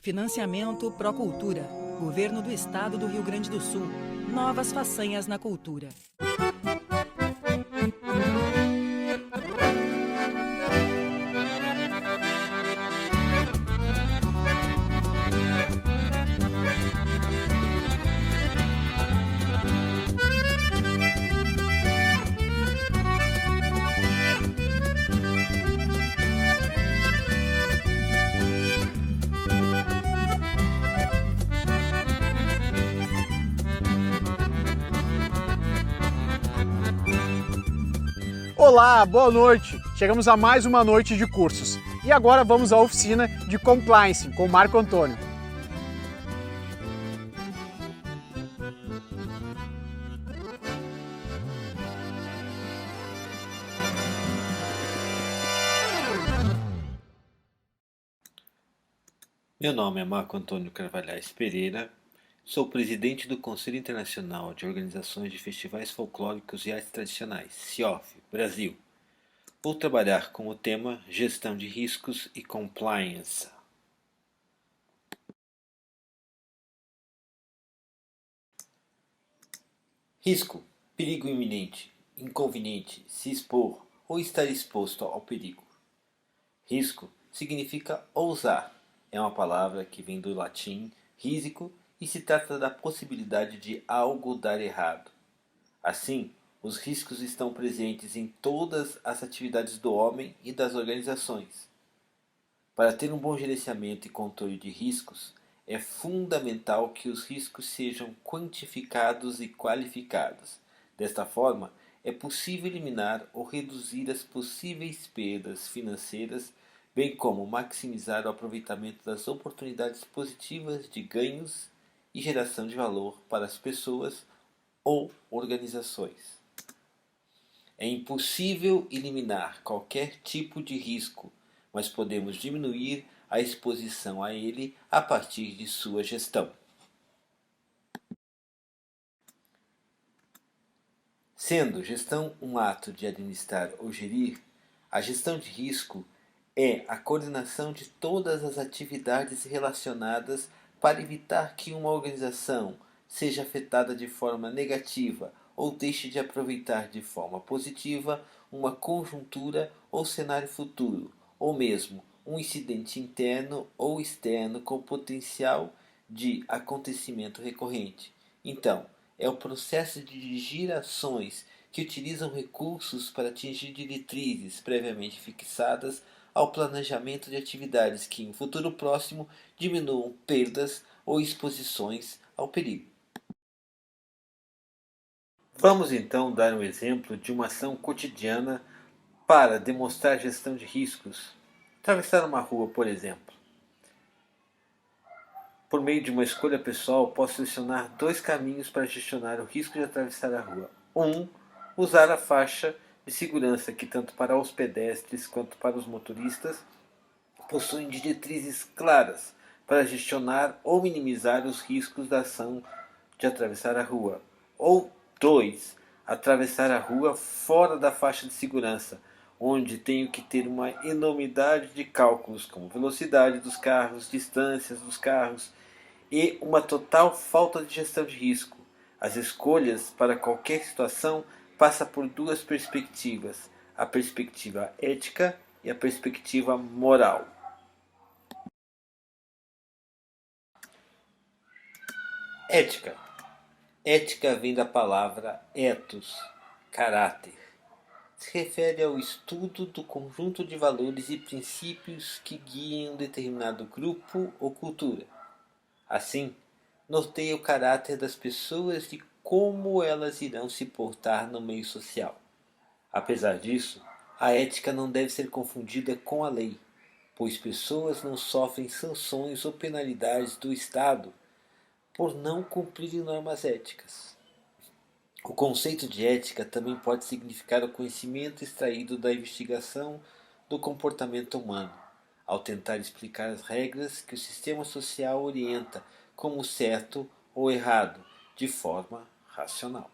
Financiamento Procultura. Governo do Estado do Rio Grande do Sul. Novas façanhas na cultura. Olá, boa noite! Chegamos a mais uma noite de cursos. E agora vamos à oficina de Compliance com o Marco Antônio. Meu nome é Marco Antônio Carvalhais Pereira, sou presidente do Conselho Internacional de Organizações de Festivais Folclóricos e Artes Tradicionais, CIOF, Brasil. Vou trabalhar com o tema Gestão de Riscos e Compliance. Risco, perigo iminente, inconveniente, se expor ou estar exposto ao perigo. Risco significa ousar. É uma palavra que vem do latim risico e se trata da possibilidade de algo dar errado. Assim, os riscos estão presentes em todas as atividades do homem e das organizações. Para ter um bom gerenciamento e controle de riscos, é fundamental que os riscos sejam quantificados e qualificados. Desta forma, é possível eliminar ou reduzir as possíveis perdas financeiras, bem como maximizar o aproveitamento das oportunidades positivas de ganhos e geração de valor para as pessoas ou organizações. É impossível eliminar qualquer tipo de risco, mas podemos diminuir a exposição a ele a partir de sua gestão. Sendo gestão um ato de administrar ou gerir, a gestão de risco é a coordenação de todas as atividades relacionadas para evitar que uma organização seja afetada de forma negativa ou deixe de aproveitar de forma positiva uma conjuntura ou cenário futuro, ou mesmo um incidente interno ou externo com potencial de acontecimento recorrente. Então, é o processo de dirigir ações que utilizam recursos para atingir diretrizes previamente fixadas ao planejamento de atividades que, em futuro próximo, diminuam perdas ou exposições ao perigo. Vamos então dar um exemplo de uma ação cotidiana para demonstrar gestão de riscos. Atravessar uma rua, por exemplo. Por meio de uma escolha pessoal, posso selecionar dois caminhos para gestionar o risco de atravessar a rua. Usar a faixa de segurança que, tanto para os pedestres quanto para os motoristas, possuem diretrizes claras para gestionar ou minimizar os riscos da ação de atravessar a rua. Ou 2. Atravessar a rua fora da faixa de segurança, onde tenho que ter uma enormidade de cálculos, como velocidade dos carros, distâncias dos carros, e uma total falta de gestão de risco. As escolhas para qualquer situação passam por duas perspectivas, a perspectiva ética e a perspectiva moral. Ética. Ética vem da palavra ethos, caráter. Se refere ao estudo do conjunto de valores e princípios que guiam um determinado grupo ou cultura. Assim, norteia o caráter das pessoas e como elas irão se portar no meio social. Apesar disso, a ética não deve ser confundida com a lei, pois pessoas não sofrem sanções ou penalidades do Estado por não cumprirem normas éticas. O conceito de ética também pode significar o conhecimento extraído da investigação do comportamento humano, ao tentar explicar as regras que o sistema social orienta como certo ou errado, de forma racional.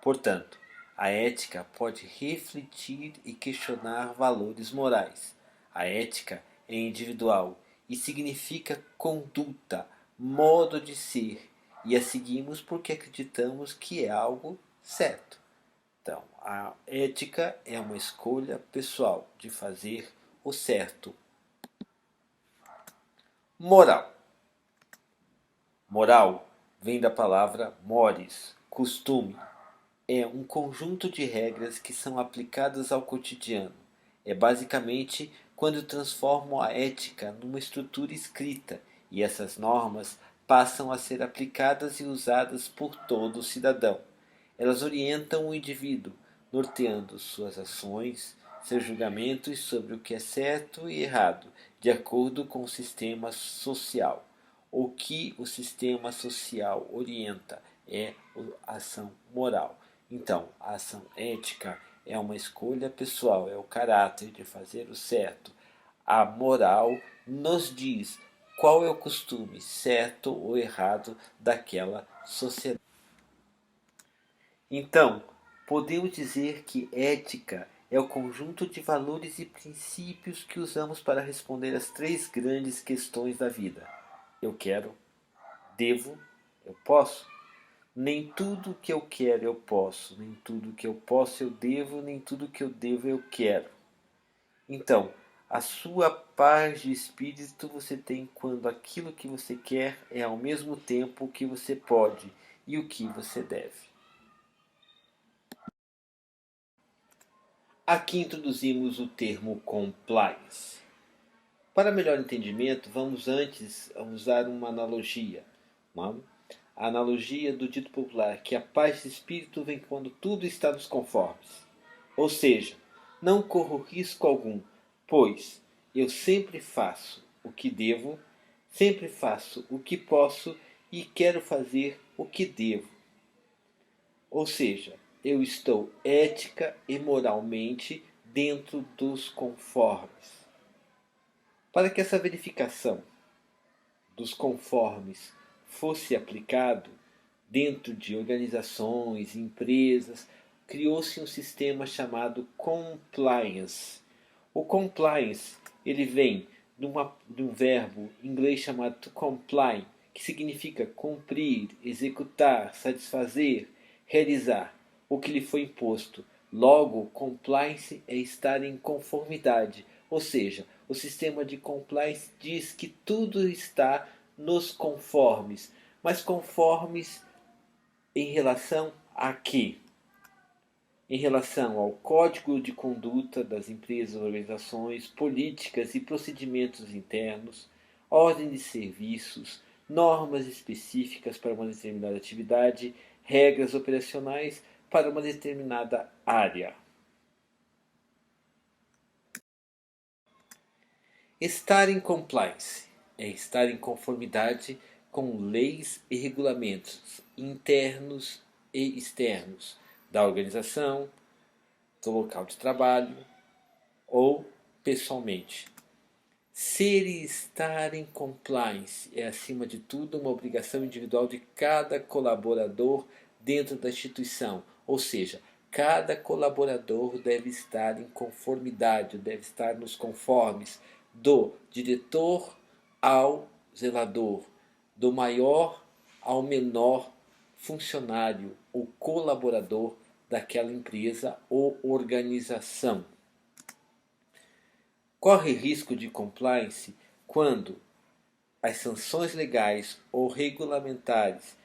Portanto, a ética pode refletir e questionar valores morais. A ética é individual e significa conduta, modo de ser, e a seguimos porque acreditamos que é algo certo. Então, a ética é uma escolha pessoal de fazer o certo. Moral. Moral vem da palavra mores, costume. É um conjunto de regras que são aplicadas ao cotidiano. É basicamente quando transformam a ética numa estrutura escrita e essas normas passam a ser aplicadas e usadas por todo cidadão. Elas orientam o indivíduo, norteando suas ações, seus julgamentos sobre o que é certo e errado, de acordo com o sistema social. O que o sistema social orienta é a ação moral. Então, a ação ética é uma escolha pessoal, é o caráter de fazer o certo. A moral nos diz qual é o costume certo ou errado daquela sociedade. Então, podemos dizer que ética é o conjunto de valores e princípios que usamos para responder às três grandes questões da vida. Eu quero, devo, eu posso. Nem tudo que eu quero eu posso, nem tudo que eu posso eu devo, nem tudo que eu devo eu quero. Então, a sua paz de espírito você tem quando aquilo que você quer é ao mesmo tempo o que você pode e o que você deve. Aqui introduzimos o termo compliance. Para melhor entendimento, vamos antes usar uma analogia. A analogia do dito popular, que a paz de espírito vem quando tudo está nos conformes. Ou seja, não corro risco algum, pois eu sempre faço o que devo, sempre faço o que posso e quero fazer o que devo. Ou seja, eu estou ética e moralmente dentro dos conformes. Para que essa verificação dos conformes fosse aplicado dentro de organizações, empresas, criou-se um sistema chamado compliance. O compliance ele vem de um verbo em inglês chamado to comply, que significa cumprir, executar, satisfazer, realizar o que lhe foi imposto. Logo, compliance é estar em conformidade, ou seja, o sistema de compliance diz que tudo está nos conformes, mas conformes em relação a quê? Em relação ao código de conduta das empresas, organizações, políticas e procedimentos internos, ordem de serviços, normas específicas para uma determinada atividade, regras operacionais para uma determinada área. Estar em compliance é estar em conformidade com leis e regulamentos internos e externos da organização, do local de trabalho ou pessoalmente. Ser e estar em compliance é, acima de tudo, uma obrigação individual de cada colaborador dentro da instituição, ou seja, cada colaborador deve estar em conformidade, deve estar nos conformes do diretor ao zelador, do maior ao menor funcionário ou colaborador daquela empresa ou organização. Corre risco de compliance quando as sanções legais ou regulamentares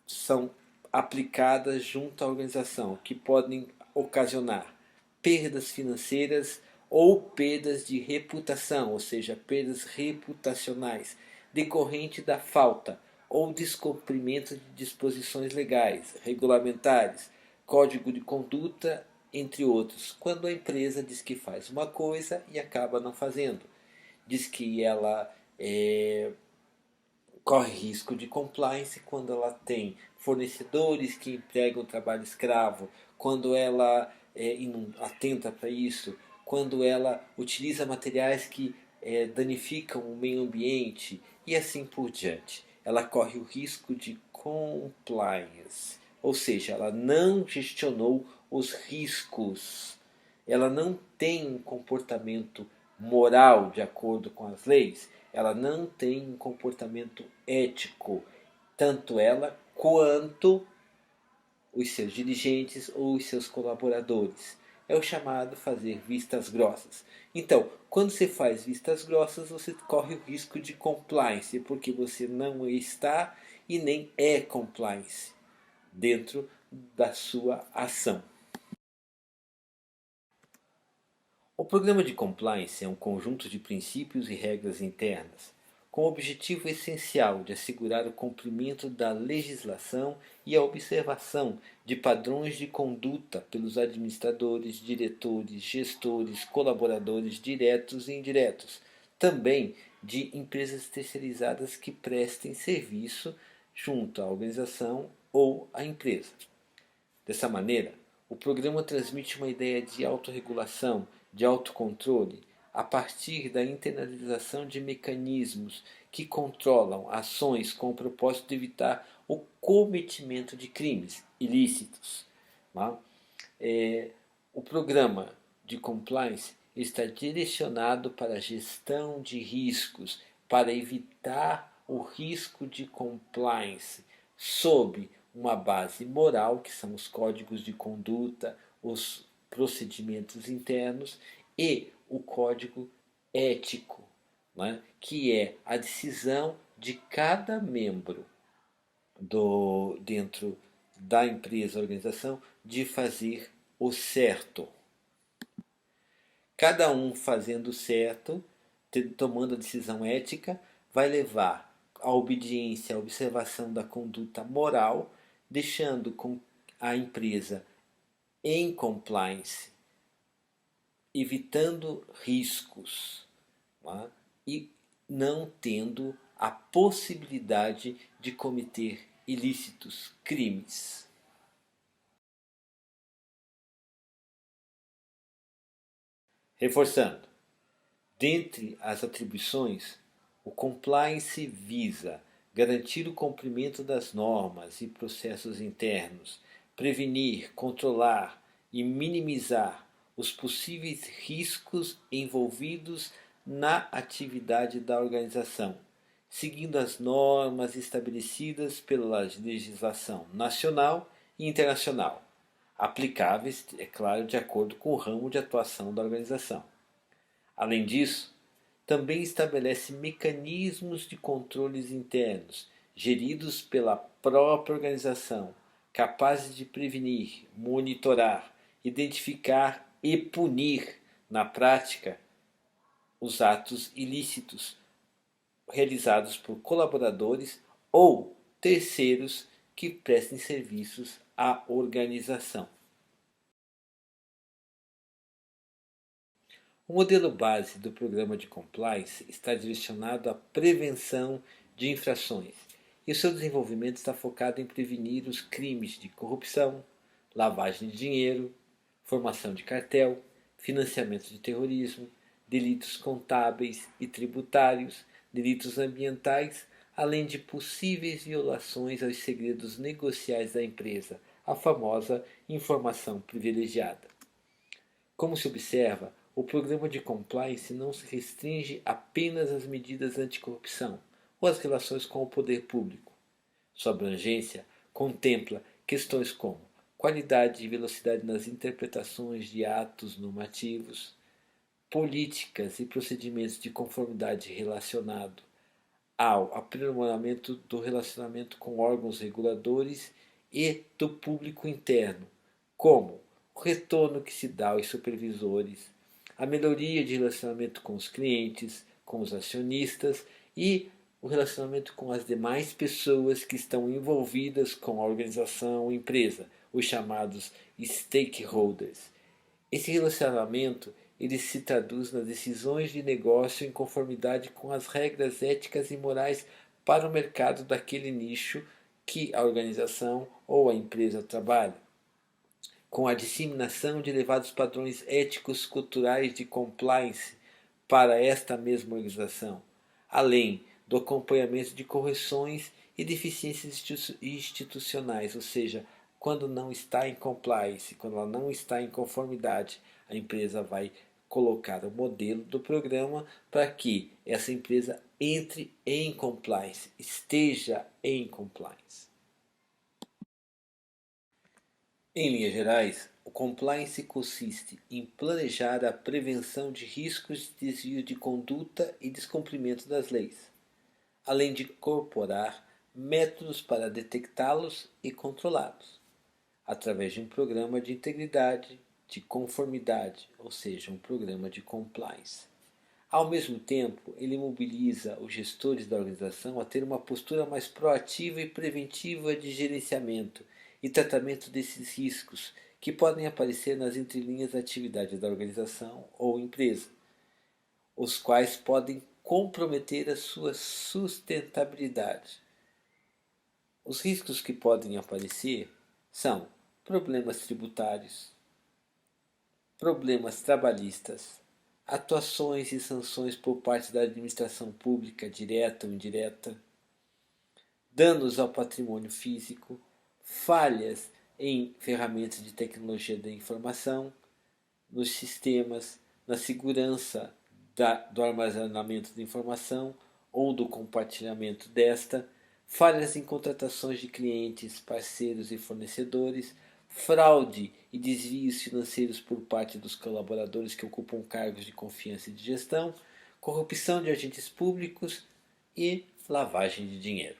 são aplicadas junto à organização, que podem ocasionar perdas financeiras ou perdas de reputação, ou seja, perdas reputacionais, decorrente da falta ou descumprimento de disposições legais, regulamentares, código de conduta, entre outros, quando a empresa diz que faz uma coisa e acaba não fazendo. Diz que ela corre risco de compliance quando ela tem fornecedores que empregam trabalho escravo, quando ela atenta para isso, quando ela utiliza materiais que danificam o meio ambiente e assim por diante. Ela corre o risco de compliance, ou seja, ela não gestionou os riscos, ela não tem um comportamento moral de acordo com as leis, ela não tem um comportamento ético, tanto ela quanto os seus dirigentes ou os seus colaboradores. É o chamado fazer vistas grossas. Então, quando você faz vistas grossas, você corre o risco de compliance, porque você não está e nem é compliance dentro da sua ação. O programa de compliance é um conjunto de princípios e regras internas, com o objetivo essencial de assegurar o cumprimento da legislação e a observação de padrões de conduta pelos administradores, diretores, gestores, colaboradores diretos e indiretos, também de empresas terceirizadas que prestem serviço junto à organização ou à empresa. Dessa maneira, o programa transmite uma ideia de autorregulação, de autocontrole, a partir da internalização de mecanismos que controlam ações com o propósito de evitar o cometimento de crimes ilícitos. O programa de compliance está direcionado para a gestão de riscos, para evitar o risco de compliance sob uma base moral, que são os códigos de conduta, os procedimentos internos, e o código ético, que é a decisão de cada membro dentro da empresa, organização, de fazer o certo. Cada um fazendo o certo, tomando a decisão ética, vai levar à obediência, à observação da conduta moral, deixando a empresa em compliance, evitando riscos, e não tendo a possibilidade de cometer ilícitos, crimes. Reforçando, dentre as atribuições, o compliance visa garantir o cumprimento das normas e processos internos, prevenir, controlar e minimizar os possíveis riscos envolvidos na atividade da organização, seguindo as normas estabelecidas pela legislação nacional e internacional, aplicáveis, é claro, de acordo com o ramo de atuação da organização. Além disso, também estabelece mecanismos de controles internos, geridos pela própria organização, capazes de prevenir, monitorar, identificar e punir, na prática, os atos ilícitos realizados por colaboradores ou terceiros que prestem serviços à organização. O modelo base do programa de compliance está direcionado à prevenção de infrações e o seu desenvolvimento está focado em prevenir os crimes de corrupção, lavagem de dinheiro, formação de cartel, financiamento de terrorismo, delitos contábeis e tributários, delitos ambientais, além de possíveis violações aos segredos negociais da empresa, a famosa informação privilegiada. Como se observa, o programa de compliance não se restringe apenas às medidas anticorrupção ou às relações com o poder público. Sua abrangência contempla questões como qualidade e velocidade nas interpretações de atos normativos, políticas e procedimentos de conformidade relacionado ao aprimoramento do relacionamento com órgãos reguladores e do público interno, como o retorno que se dá aos supervisores, a melhoria de relacionamento com os clientes, com os acionistas e o relacionamento com as demais pessoas que estão envolvidas com a organização ou empresa, os chamados stakeholders. Esse relacionamento ele se traduz nas decisões de negócio em conformidade com as regras éticas e morais para o mercado daquele nicho que a organização ou a empresa trabalha, com a disseminação de elevados padrões éticos culturais de compliance para esta mesma organização, além do acompanhamento de correções e deficiências institucionais, ou seja, quando não está em compliance, quando ela não está em conformidade, a empresa vai colocar o modelo do programa para que essa empresa entre em compliance, esteja em compliance. Em linhas gerais, o compliance consiste em planejar a prevenção de riscos de desvio de conduta e descumprimento das leis, além de incorporar métodos para detectá-los e controlá-los, através de um programa de integridade, de conformidade, ou seja, um programa de compliance. Ao mesmo tempo, ele mobiliza os gestores da organização a ter uma postura mais proativa e preventiva de gerenciamento e tratamento desses riscos que podem aparecer nas entrelinhas da atividade da organização ou empresa, os quais podem comprometer a sua sustentabilidade. Os riscos que podem aparecer são problemas tributários, problemas trabalhistas, atuações e sanções por parte da administração pública, direta ou indireta, danos ao patrimônio físico, falhas em ferramentas de tecnologia da informação, nos sistemas, na segurança do armazenamento de informação ou do compartilhamento desta, falhas em contratações de clientes, parceiros e fornecedores, fraude e desvios financeiros por parte dos colaboradores que ocupam cargos de confiança e de gestão, corrupção de agentes públicos e lavagem de dinheiro.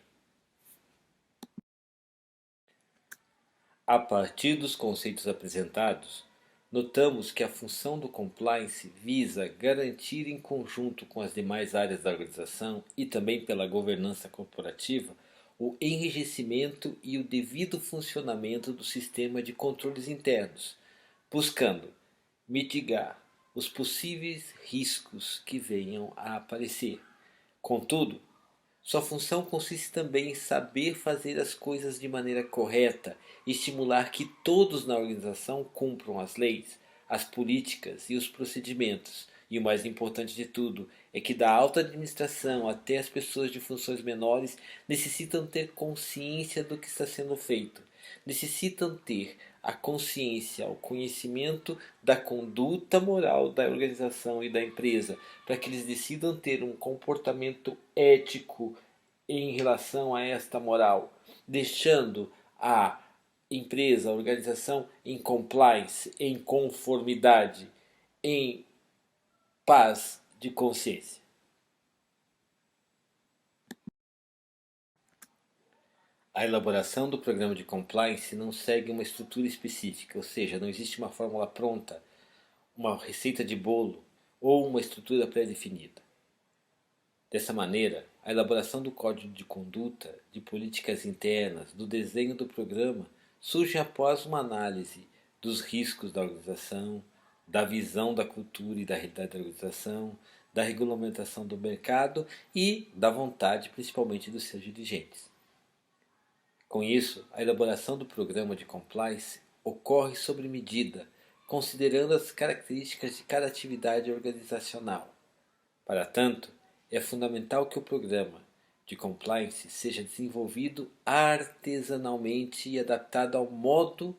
A partir dos conceitos apresentados, notamos que a função do compliance visa garantir, em conjunto com as demais áreas da organização e também pela governança corporativa, o enrijecimento e o devido funcionamento do sistema de controles internos, buscando mitigar os possíveis riscos que venham a aparecer. Contudo, sua função consiste também em saber fazer as coisas de maneira correta e estimular que todos na organização cumpram as leis, as políticas e os procedimentos. E o mais importante de tudo é que da alta administração até as pessoas de funções menores necessitam ter consciência do que está sendo feito. Necessitam ter a consciência, o conhecimento da conduta moral da organização e da empresa, para que eles decidam ter um comportamento ético em relação a esta moral, deixando a empresa, a organização em compliance, em conformidade, em paz de consciência. A elaboração do programa de compliance não segue uma estrutura específica, ou seja, não existe uma fórmula pronta, uma receita de bolo ou uma estrutura pré-definida. Dessa maneira, a elaboração do código de conduta, de políticas internas, do desenho do programa surge após uma análise dos riscos da organização, da visão da cultura e da realidade da organização, da regulamentação do mercado e da vontade, principalmente, dos seus dirigentes. Com isso, a elaboração do programa de compliance ocorre sobre medida, considerando as características de cada atividade organizacional. Para tanto, é fundamental que o programa de compliance seja desenvolvido artesanalmente e adaptado ao modo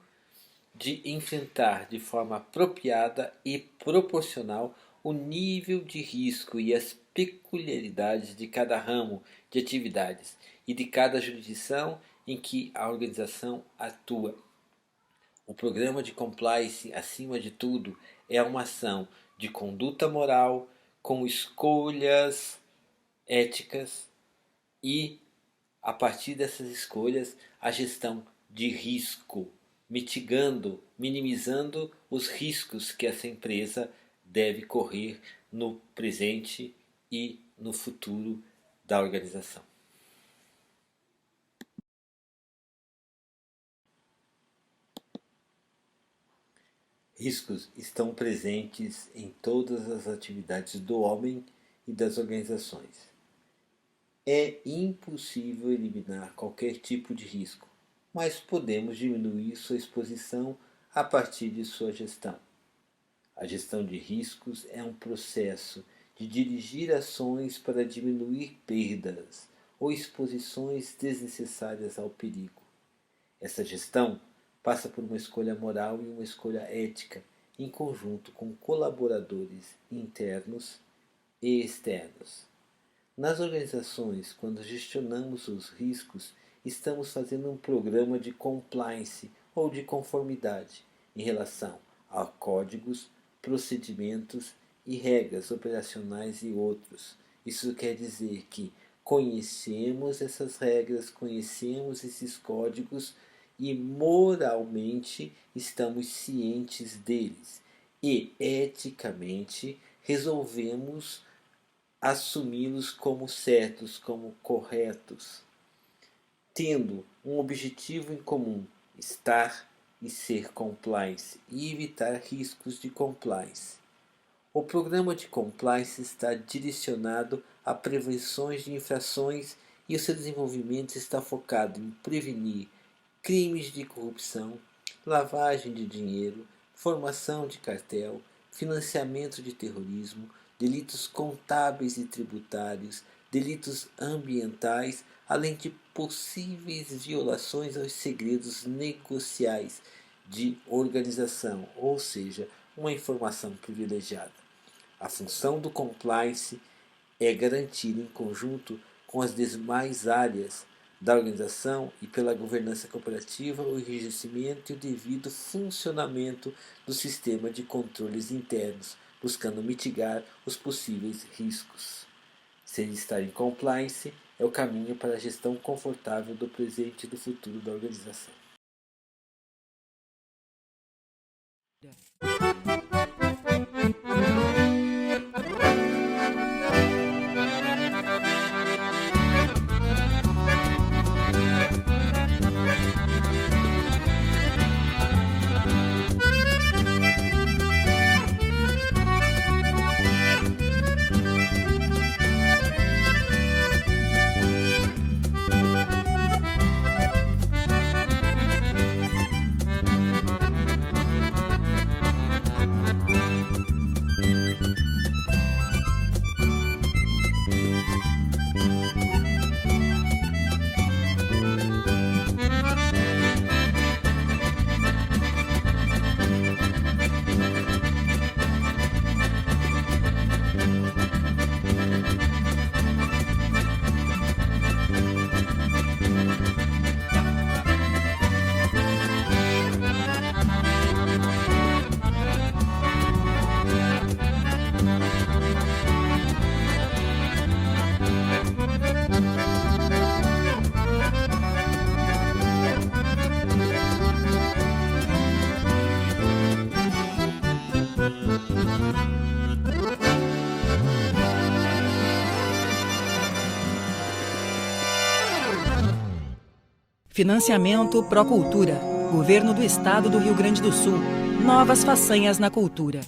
de enfrentar de forma apropriada e proporcional o nível de risco e as peculiaridades de cada ramo de atividades e de cada jurisdição em que a organização atua. O programa de compliance, acima de tudo, é uma ação de conduta moral com escolhas éticas e, a partir dessas escolhas, a gestão de risco, mitigando, minimizando os riscos que essa empresa deve correr no presente e no futuro da organização. Riscos estão presentes em todas as atividades do homem e das organizações. É impossível eliminar qualquer tipo de risco, mas podemos diminuir sua exposição a partir de sua gestão. A gestão de riscos é um processo de dirigir ações para diminuir perdas ou exposições desnecessárias ao perigo. Essa gestão passa por uma escolha moral e uma escolha ética em conjunto com colaboradores internos e externos. Nas organizações, quando gestionamos os riscos, estamos fazendo um programa de compliance ou de conformidade em relação a códigos, procedimentos e regras operacionais e outros. Isso quer dizer que conhecemos essas regras, conhecemos esses códigos e moralmente estamos cientes deles e eticamente resolvemos assumi-los como certos, como corretos, tendo um objetivo em comum: estar e ser compliance e evitar riscos de compliance. O programa de compliance está direcionado a prevenções de infrações e o seu desenvolvimento está focado em prevenir crimes de corrupção, lavagem de dinheiro, formação de cartel, financiamento de terrorismo, delitos contábeis e tributários, delitos ambientais, além de possíveis violações aos segredos negociais de organização, ou seja, uma informação privilegiada. A função do compliance é garantir, em conjunto com as demais áreas da organização e pela governança corporativa, o enrijecimento e o devido funcionamento do sistema de controles internos, buscando mitigar os possíveis riscos. Sem estar em compliance é o caminho para a gestão confortável do presente e do futuro da organização. Financiamento Procultura. Governo do Estado do Rio Grande do Sul. Novas façanhas na cultura.